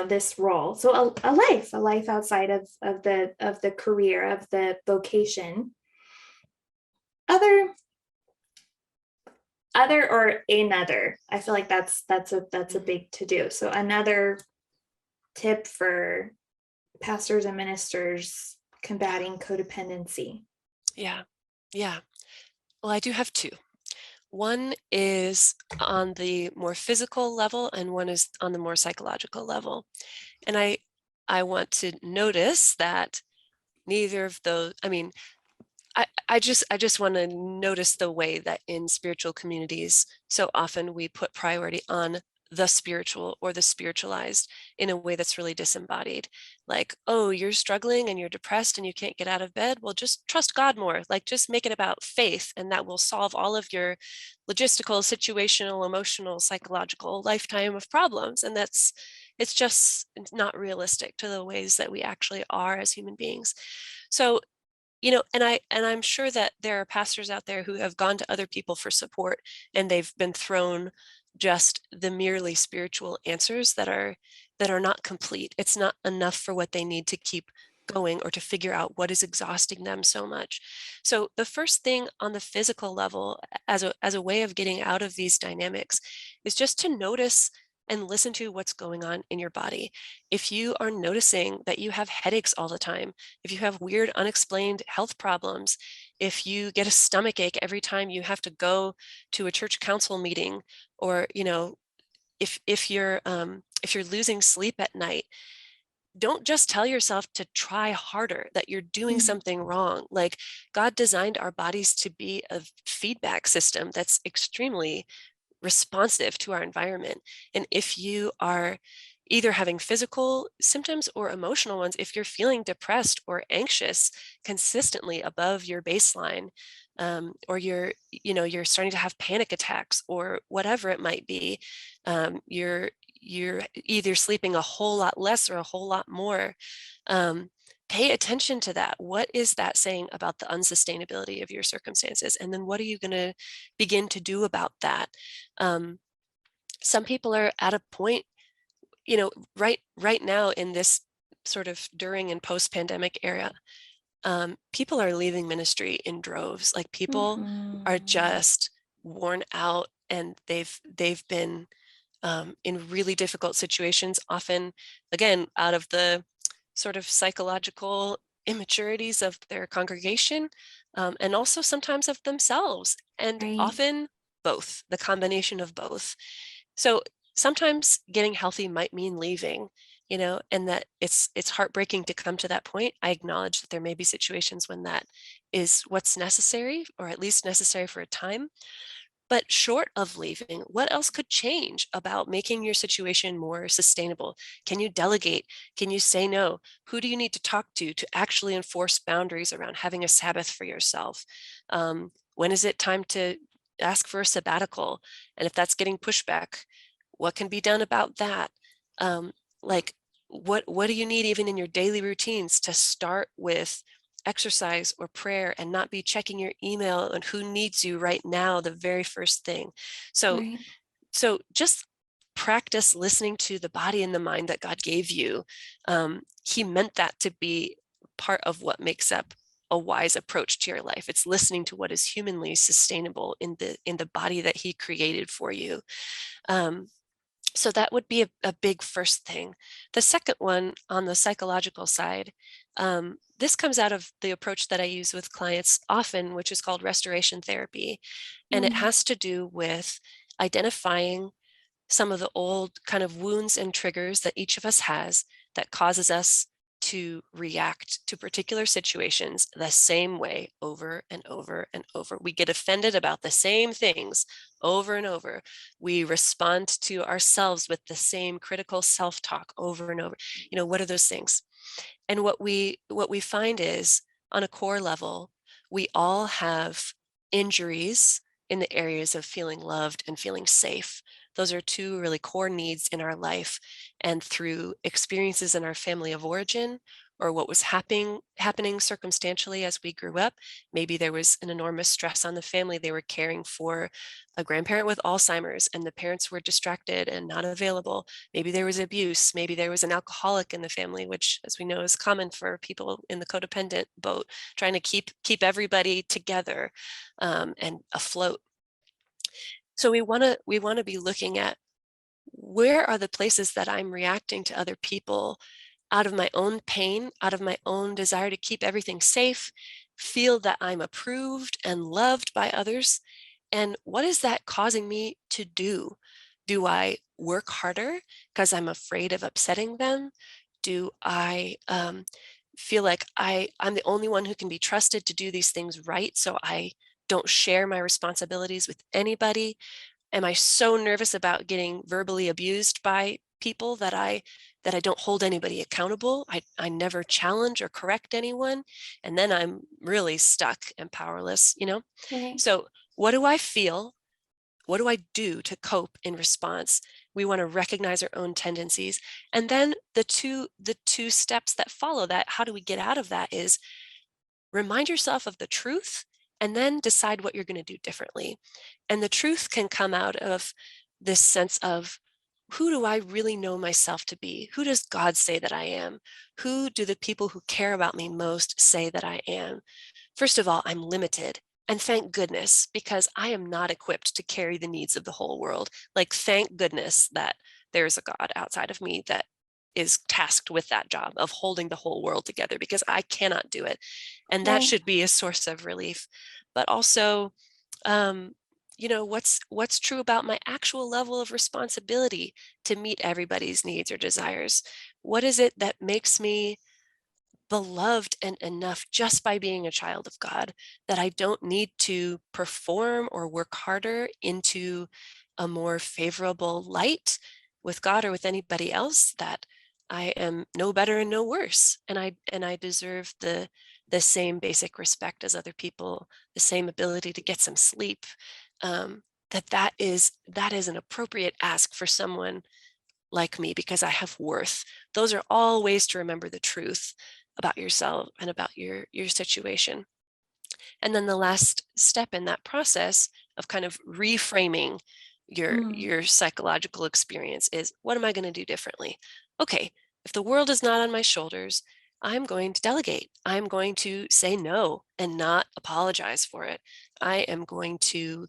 this role. So a life outside of the career, of the vocation. Other or another. I feel like that's a mhm. big to do. So another tip for pastors and ministers Yeah, combating codependency. yeah, yeah. Well, I do have two. One is on the more physical level, and one is on the more psychological level. And I want to notice that neither of those, I mean, I just want to notice the way that in spiritual communities, so often we put priority on the spiritual or the spiritualized in a way that's really disembodied. Like, oh, you're struggling and you're depressed and you can't get out of bed. Well, just trust God more. Like, just make it about faith, and that will solve all of your logistical, situational, emotional, psychological lifetime of problems. And it's just not realistic to the ways that we actually are as human beings. So and I'm sure that there are pastors out there who have gone to other people for support, and they've been thrown just the merely spiritual answers that are not complete. It's not enough for what they need to keep going or to figure out what is exhausting them so much. So the first thing on the physical level, as a way of getting out of these dynamics, is just to notice and listen to what's going on in your body. If you are noticing that you have headaches all the time, if you have weird unexplained health problems, if you get a stomach ache every time you have to go to a church council meeting, or if you're losing sleep at night, don't just tell yourself to try harder, that you're doing Mm, something wrong. Like, God designed our bodies to be a feedback system that's extremely responsive to our environment. And if you are either having physical symptoms or emotional ones, if you're feeling depressed or anxious consistently above your baseline, or you're starting to have panic attacks or whatever it might be, you're either sleeping a whole lot less or a whole lot more. um, Pay attention to that. What is that saying about the unsustainability of your circumstances? And then what are you going to begin to do about that? um, some people are at a point, right now in this sort of during and post-pandemic era, people are leaving ministry in droves. Like, people are mhm. just worn out, and they've been in really difficult situations, often, again, out of the sort of psychological immaturities of their congregation, and also sometimes of themselves, and Right. often both, the combination of both. So sometimes getting healthy might mean leaving, and that it's heartbreaking to come to that point. I acknowledge that there may be situations when that is what's necessary, or at least necessary for a time. But short of leaving, what else could change about making your situation more sustainable? Can you delegate? Can you say no? Who do you need to talk to actually enforce boundaries around having a Sabbath for yourself? When is it time to ask for a sabbatical? And if that's getting pushback, What can be done about that? Like, what do you need even in your daily routines to start with exercise or prayer and not be checking your email and who needs you right now, the very first thing. So Right. so just practice listening to the body and the mind that God gave you. He meant that to be part of what makes up a wise approach to your life. It's listening to what is humanly sustainable in the body that He created for you. Um, so that would be a big first thing. The second one on the psychological side, this comes out of the approach that I use with clients often, which is called restoration therapy. And it Mm. has to do with identifying some of the old kind of wounds and triggers that each of us has that causes us to react to particular situations the same way over and over and over. We get offended about the same things over and over. We respond to ourselves with the same critical self-talk over and over. What are those things? And what we find is, on a core level, we all have injuries in the areas of feeling loved and feeling safe. Those are two really core needs in our life. And through experiences in our family of origin, or what was happening circumstantially as we grew up, maybe there was an enormous stress on the family. They were caring for a grandparent with Alzheimer's, and the parents were distracted and not available. Maybe there was abuse. Maybe there was an alcoholic in the family, which, as we know, is common for people in the codependent boat, trying to keep everybody together and afloat. So we want to be looking at, where are the places that I'm reacting to other people out of my own pain, out of my own desire to keep everything safe, feel that I'm approved and loved by others? And what is that causing me to do? Do I work harder because I'm afraid of upsetting them? Do I feel like I'm the only one who can be trusted to do these things right, so I don't share my responsibilities with anybody? Am I so nervous about getting verbally abused by people that I don't hold anybody accountable? I never challenge or correct anyone, and then I'm really stuck and powerless. Right. So what do I feel? What do I do to cope in response? We want to recognize our own tendencies. And then the two steps that follow that, how do we get out of that, is remind yourself of the truth and then decide what you're going to do differently. And the truth can come out of this sense of, who do I really know myself to be? Who does God say that I am? Who do the people who care about me most say that I am? First of all, I'm limited. And thank goodness, because I am not equipped to carry the needs of the whole world. Like, thank goodness that there's a God outside of me that is tasked with that job of holding the whole world together, because I cannot do it. And that Right. should be a source of relief. But also, um, what's true about my actual level of responsibility to meet everybody's needs or desires? What is it that makes me beloved and enough just by being a child of God, that I don't need to perform or work harder into a more favorable light with God or with anybody else, that I am no better and no worse, and I deserve the same basic respect as other people, the same ability to get some sleep. That is an appropriate ask for someone like me, because I have worth. Those are all ways to remember the truth about yourself and about your situation. And then the last step in that process of kind of reframing your Mm. your psychological experience is, what am I going to do differently? Okay, if the world is not on my shoulders, I'm going to delegate. I'm going to say no and not apologize for it. I am going to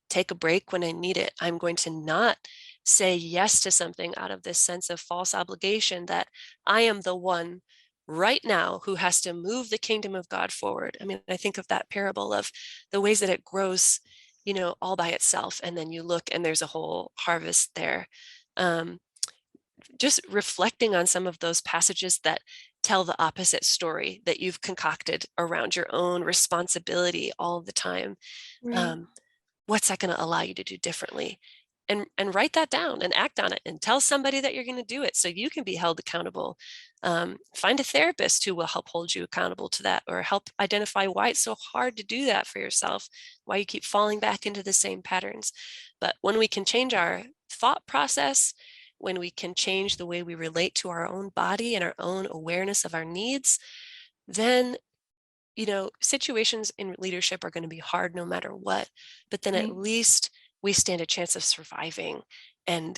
take a break when I need it. I'm going to not say yes to something out of this sense of false obligation that I am the one right now who has to move the kingdom of God forward. I mean, I think of that parable of the ways that it grows, all by itself. And then you look and there's a whole harvest there. Um, just reflecting on some of those passages that tell the opposite story that you've concocted around your own responsibility all the time. Right. Um, what's that going to allow you to do differently? And write that down and act on it and tell somebody that you're going to do it so you can be held accountable. Find a therapist who will help hold you accountable to that, or help identify why it's so hard to do that for yourself, why you keep falling back into the same patterns. But when we can change our thought process, when we can change the way we relate to our own body and our own awareness of our needs, then situations in leadership are going to be hard no matter what, but then at Right. least we stand a chance of surviving and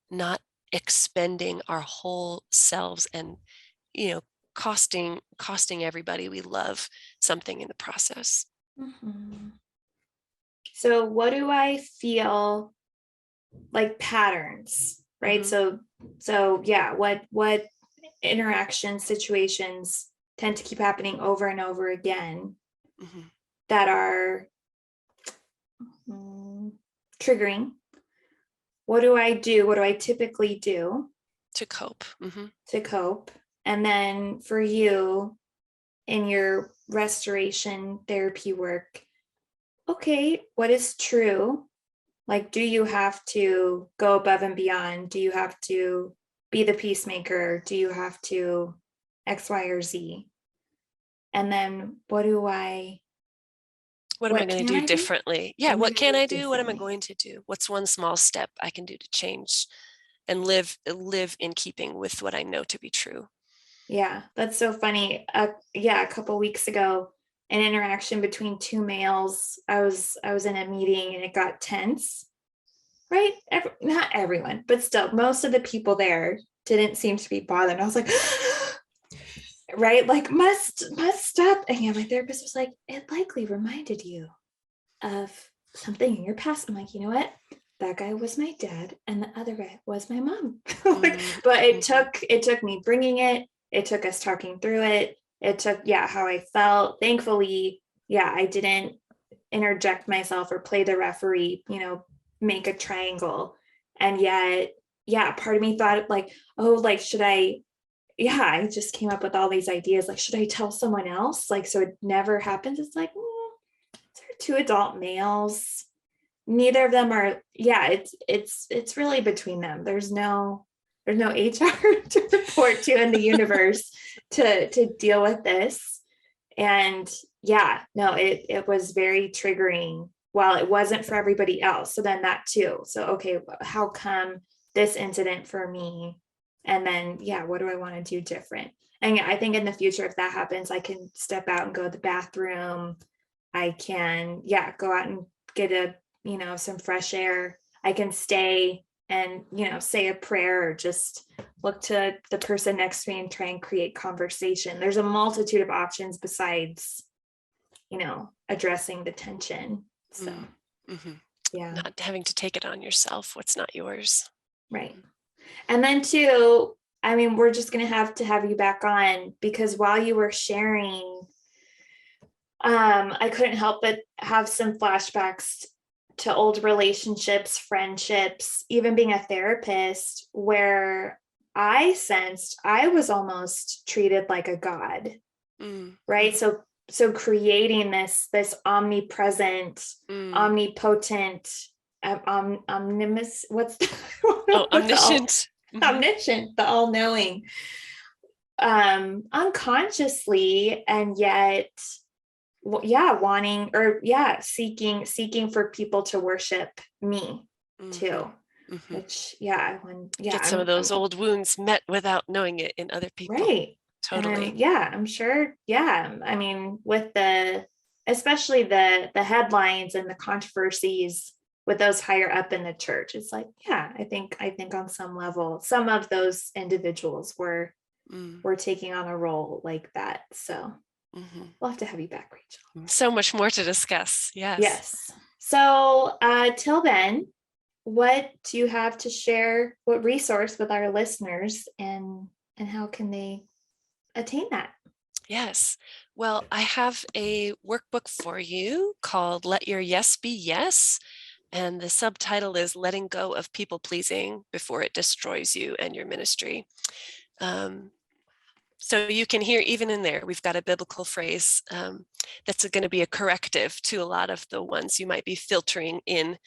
not expending our whole selves and costing everybody we love something in the process. Mhm. So what do I feel like patterns, right? Mm-hmm. So yeah, what interaction situations tend to keep happening over and over again Mm-hmm. that are mm, triggering? What do I do? What do I typically do To cope. Mm-hmm. to cope? And then for you in your restoration therapy work, okay, what is true? Like, do you have to go above and beyond? Do you have to be the peacemaker? Do you have to X, Y, or Z? And then What am I what going to can do I do? differently? Yeah, What am I what going to can do I do? What am I differently? going to do? What's one small step I can do to change and live in keeping with what I know to be true? Yeah, that's so funny. Yeah, a couple weeks ago, an interaction between two males. I was in a meeting and it got tense. Right? Not everyone, but still, most of the people there didn't seem to be bothered. I was like, right, like must stop. And yeah, my therapist was like, it likely reminded you of something in your past. I'm like, you know what? That guy was my dad, and the other guy was my mom. Like, but it Mm-hmm. took me bringing it. It took us talking through it. It took how I felt. Thankfully, I didn't interject myself or play the referee. Make a triangle, and yet, part of me thought like, oh, like should I? Yeah, I just came up with all these ideas. Like, should I tell someone else? Like, so it never happens. It's like, they're two adult males. Neither of them are. Yeah, it's really between them. There's no HR to report to in the universe to deal with this. And yeah, no, it was very triggering while it wasn't for everybody else. So then that too. So okay, how come this incident for me? And then what do I want to do different? And I think in the future, if that happens, I can step out and go to the bathroom. I can, go out and get some fresh air. I can stay and, say a prayer or just look to the person next to me and try and create conversation. There's a multitude of options besides, addressing the tension. So, Mm-hmm. yeah, Not having to take it on yourself, what's not yours. right. And then too, I mean, we're just going to have you back on because while you were sharing, I couldn't help but have some flashbacks to old relationships, friendships, even being a therapist, where I sensed I was almost treated like a god, right? Mm-hmm. So creating this omnipresent, Mm. omnipotent, omnimus. What's the, Oh, what's the omniscient. Mm-hmm. omniscient, the all-knowing, unconsciously, and yet wanting or seeking for people to worship me Mm-hmm. too, Mm-hmm. which Get some of those old wounds met without knowing it in other people. right. And Totally. I'm sure, I mean, with the especially the headlines and the controversies with those higher up in the church, it's like, I think on some level some of those individuals were taking on a role like that. So Mm-hmm. we'll have to have you back, Rachel. So much more to discuss. Yes. Yes. So till then, what do you have to share? What resource with our listeners, and how can they attain that? Yes. Well, I have a workbook for you called Let Your Yes Be Yes. And the subtitle is Letting Go of People Pleasing Before It Destroys You and Your Ministry. So you can hear even in there, we've got a biblical phrase that's going to be a corrective to a lot of the ones you might be filtering in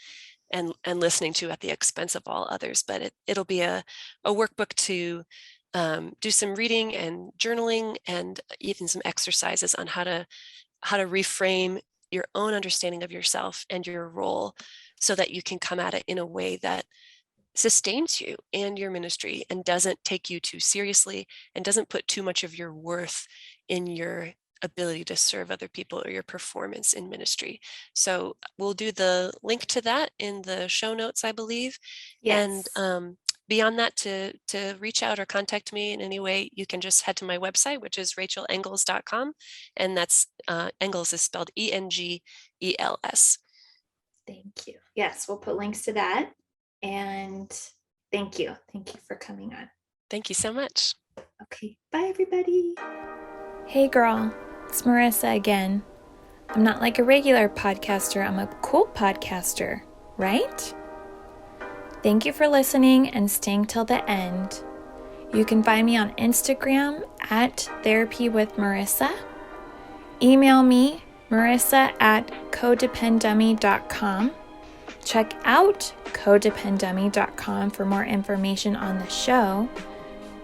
and listening to at the expense of all others. But it'll be a workbook to do some reading and journaling and even some exercises on how to reframe your own understanding of yourself and your role so that you can come at it in a way that sustains you and your ministry and doesn't take you too seriously and doesn't put too much of your worth in your ability to serve other people or your performance in ministry. So we'll do the link to that in the show notes, I believe. Yes. And beyond that, to reach out or contact me in any way, you can just head to my website, which is rachelengels.com. And that's Engels is spelled Engels. Thank you. Yes, we'll put links to that. And thank you. Thank you for coming on. Thank you so much. Okay, bye everybody. Hey girl, it's Marissa again. I'm not like a regular podcaster, I'm a cool podcaster, right? Thank you for listening and staying till the end. You can find me on Instagram at Therapy with Marissa. Email me, marissa@codependummy.com. Check out codependummy.com for more information on the show.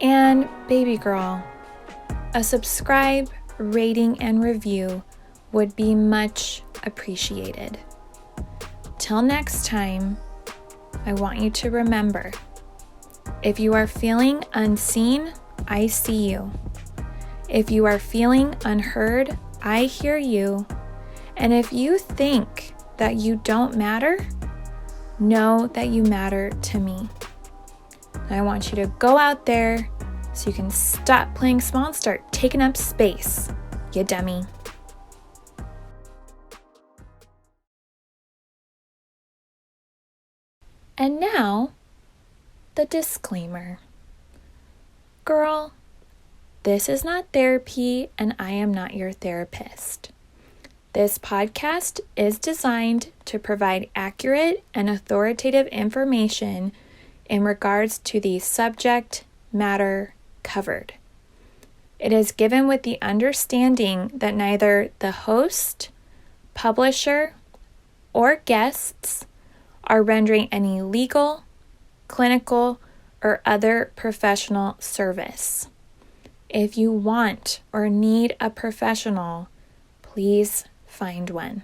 And baby girl, a subscribe, rating, and review would be much appreciated. Till next time, I want you to remember, if you are feeling unseen, I see you. If you are feeling unheard, I hear you. And if you think that you don't matter, know that you matter to me. I want you to go out there so you can stop playing small and start taking up space, you dummy. And now, the disclaimer. Girl, this is not therapy and I am not your therapist. This podcast is designed to provide accurate and authoritative information in regards to the subject matter covered. It is given with the understanding that neither the host, publisher, or guests are rendering any legal, clinical, or other professional service. If you want or need a professional, please find one.